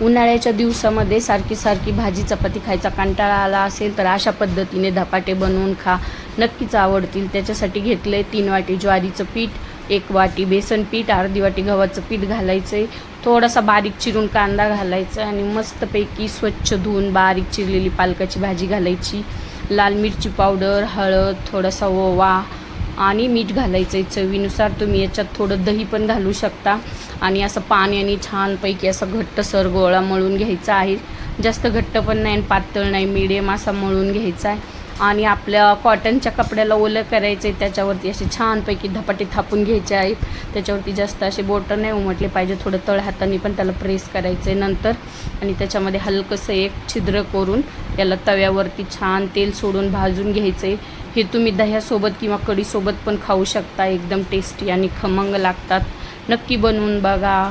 उन्हाळ्याच्या दिवसामध्ये सारखी भाजी चपाती खायचा कंटाळा आला असेल तर अशा पद्धतीने धपाटे बनवून खा, नक्कीच आवडतील। त्याच्यासाठी घेतले 3 वाटी ज्वारीचं पीठ, 1 वाटी बेसन पीठ, अर्धी वाटी गव्हाचं पीठ घालायचं आहे, थोडासा बारीक चिरून कांदा घालायचा आणि मस्तपैकी स्वच्छ धुवून बारीक चिरलेली पालकाची भाजी घालायची, लाल मिरची पावडर, हळद, थोडासा ओवा आणि मीठ घालायचं आहे चवीनुसार। तुम्ही याच्यात थोडं दही पण घालू शकता आणि असं पाण्याने छानपैकी असा घट्टसर गोळा मळून घ्यायचा आहे। जास्त घट्ट पण नाही आणि पातळ नाही, मिडियम असा मळून घ्यायचा आहे आणि आपल्या कॉटनच्या कपड्याला ओलं करायचं आहे। त्याच्यावरती असे छानपैकी धपाटे थापून घ्यायचे आहेत। त्याच्यावरती जास्त असे बोटं नाही उमटले पाहिजे, थोडं तळ हाताने पण त्याला प्रेस करायचं आहे नंतर आणि त्याच्यामध्ये हलकंसं एक छिद्र करून याला तव्यावरती छान तेल सोडून भाजून घ्यायचं आहे। हे तुम्ही दह्यासोबत किंवा कढीसोबत पण खाऊ शकता, एकदम टेस्टी आणि खमंग लागतात। नक्की बनवून बघा।